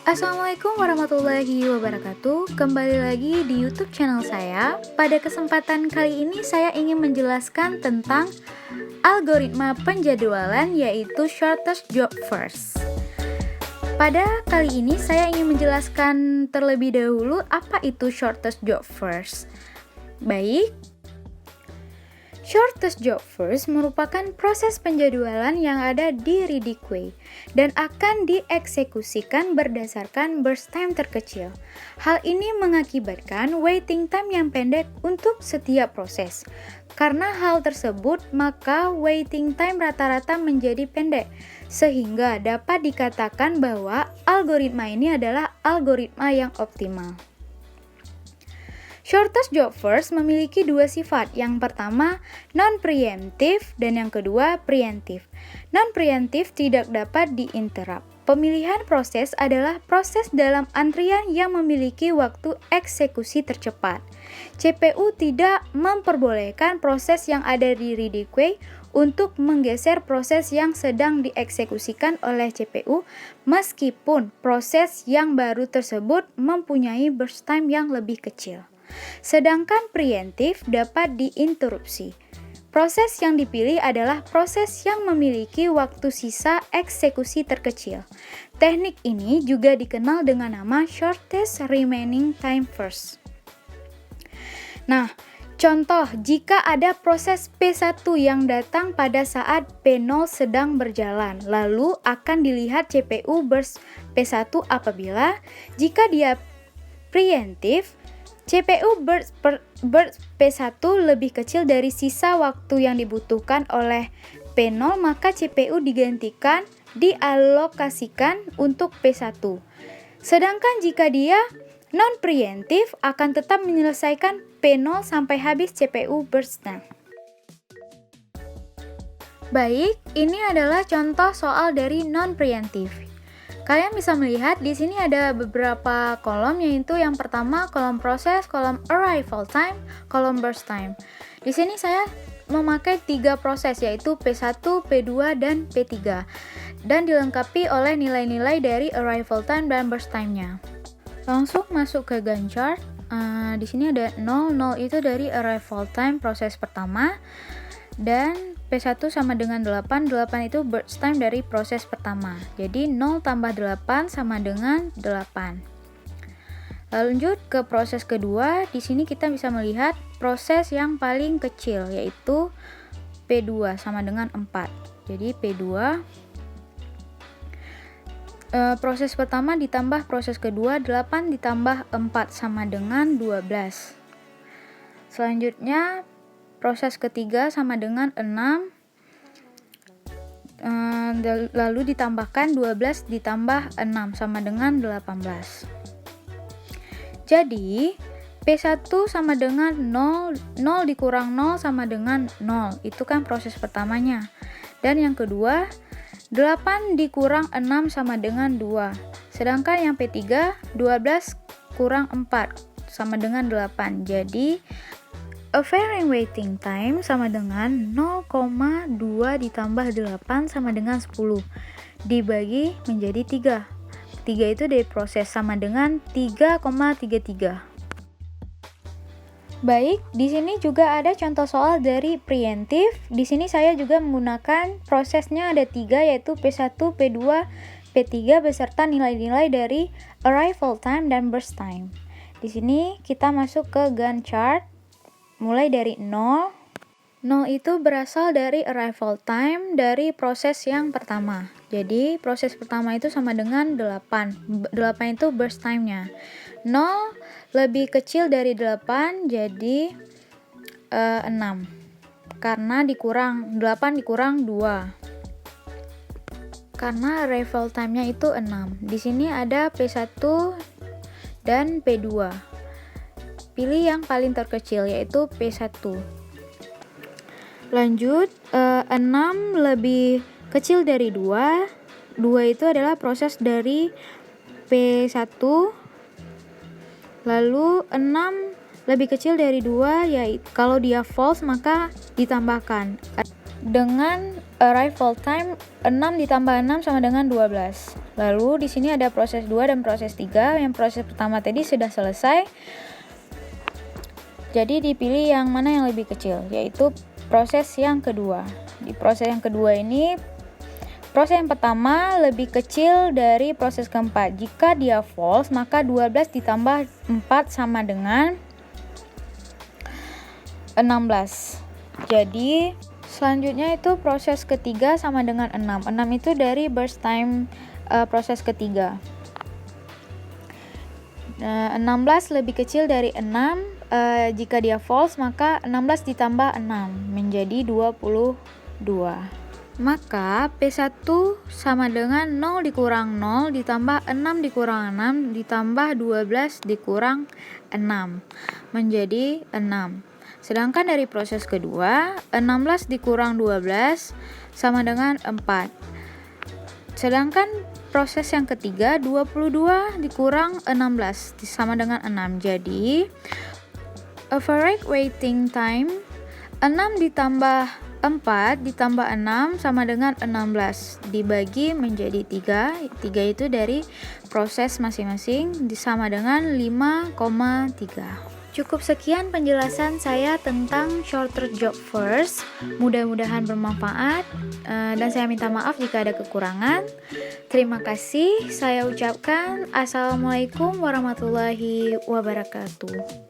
Assalamualaikum warahmatullahi wabarakatuh. Kembali lagi di YouTube channel saya. Pada kesempatan kali ini saya ingin menjelaskan tentang algoritma penjadwalan, yaitu shortest job first. Pada kali ini saya ingin menjelaskan terlebih dahulu apa itu shortest job first. Baik, shortest job first merupakan proses penjadwalan yang ada di Ridgway dan akan dieksekusikan berdasarkan burst time terkecil. Hal ini mengakibatkan waiting time yang pendek untuk setiap proses. Karena hal tersebut, maka waiting time rata-rata menjadi pendek, sehingga dapat dikatakan bahwa algoritma ini adalah algoritma yang optimal. Shortest job first memiliki dua sifat. Yang pertama, non-preemptive, dan yang kedua, preemptive. Non-preemptive tidak dapat diinterrupt. Pemilihan proses adalah proses dalam antrian yang memiliki waktu eksekusi tercepat. CPU tidak memperbolehkan proses yang ada di Ridgway untuk menggeser proses yang sedang dieksekusikan oleh CPU, meskipun proses yang baru tersebut mempunyai burst time yang lebih kecil. Sedangkan preemptive dapat diinterupsi. Proses yang dipilih adalah proses yang memiliki waktu sisa eksekusi terkecil. Teknik ini juga dikenal dengan nama shortest remaining time first. Nah, contoh jika ada proses P1 yang datang pada saat P0 sedang berjalan, lalu akan dilihat CPU burst P1 apabila jika dia preemptive, CPU burst P1 lebih kecil dari sisa waktu yang dibutuhkan oleh P0, maka CPU dialokasikan untuk P1. Sedangkan jika dia non-preemptive, akan tetap menyelesaikan P0 sampai habis CPU burst-nya. Baik, ini adalah contoh soal dari non-preemptive. Kalian bisa melihat di sini ada beberapa kolom, yaitu yang pertama kolom proses, kolom arrival time, kolom burst time. Di sini saya memakai 3 proses, yaitu P1, P2, dan P3, dan dilengkapi oleh nilai-nilai dari arrival time dan burst time-nya. Langsung masuk ke Gantt chart. Di sini ada 0 itu dari arrival time proses pertama, dan P1 sama dengan 8 itu burst time dari proses pertama. Jadi 0 tambah 8 sama dengan 8. Lanjut ke proses kedua, di sini kita bisa melihat proses yang paling kecil, yaitu P2 sama dengan 4. Jadi P2, proses pertama ditambah proses kedua, 8 ditambah 4 sama dengan 12. Selanjutnya proses ketiga sama dengan 6, lalu ditambahkan 12 ditambah 6 sama dengan 18. Jadi P1 sama dengan 0, 0 dikurang 0 sama dengan 0, itu kan proses pertamanya. Dan yang kedua, 8 dikurang 6 sama dengan 2. Sedangkan yang P3, 12 kurang 4 sama dengan 8. Jadi varying waiting time sama dengan 0,2 ditambah 8 sama dengan 10 dibagi menjadi 3. 3 itu dari proses sama dengan 3,33. Baik, di sini juga ada contoh soal dari preemptive. Di sini saya juga menggunakan prosesnya ada 3, yaitu P1, P2, P3 beserta nilai-nilai dari arrival time dan burst time. Di sini kita masuk ke Gantt chart. Mulai dari 0. 0 itu berasal dari arrival time dari proses yang pertama. Jadi proses pertama itu sama dengan 8. 8 itu burst time-nya. 0 lebih kecil dari 8, jadi 6. Karena 8 dikurang 2. Karena arrival time-nya itu 6. Di sini ada P1 dan P2. Pilih yang paling terkecil, yaitu P1. Lanjut, 6 lebih kecil dari 2. 2 itu adalah proses dari P1. Lalu 6 lebih kecil dari 2, yaitu kalau dia false maka ditambahkan. dengan arrival time 6 ditambah 6 sama dengan 12. Lalu di sini ada proses 2 dan proses 3. Yang proses pertama tadi sudah selesai. Jadi dipilih yang mana yang lebih kecil, yaitu proses yang kedua. Di proses yang kedua ini, proses yang pertama lebih kecil dari proses keempat. Jika dia false, maka 12 ditambah 4 sama dengan 16. Jadi selanjutnya itu proses ketiga sama dengan 6. 6 itu dari burst time proses ketiga. 16 lebih kecil dari 6. Jika dia false, maka 16 ditambah 6 menjadi 22. Maka P1 sama dengan 0 dikurang 0 ditambah 6 dikurang 6 ditambah 12 dikurang 6 menjadi 6. Sedangkan dari proses kedua, 16 dikurang 12 sama dengan 4. Sedangkan proses yang ketiga, 22 dikurang 16 sama dengan 6. Jadi average waiting time 6 ditambah 4 ditambah 6 sama dengan 16 dibagi menjadi 3. 3 itu dari proses masing-masing sama dengan 5,3. Cukup sekian penjelasan saya tentang shorter job first. Mudah-mudahan bermanfaat dan saya minta maaf jika ada kekurangan. Terima kasih. Saya ucapkan Assalamualaikum warahmatullahi wabarakatuh.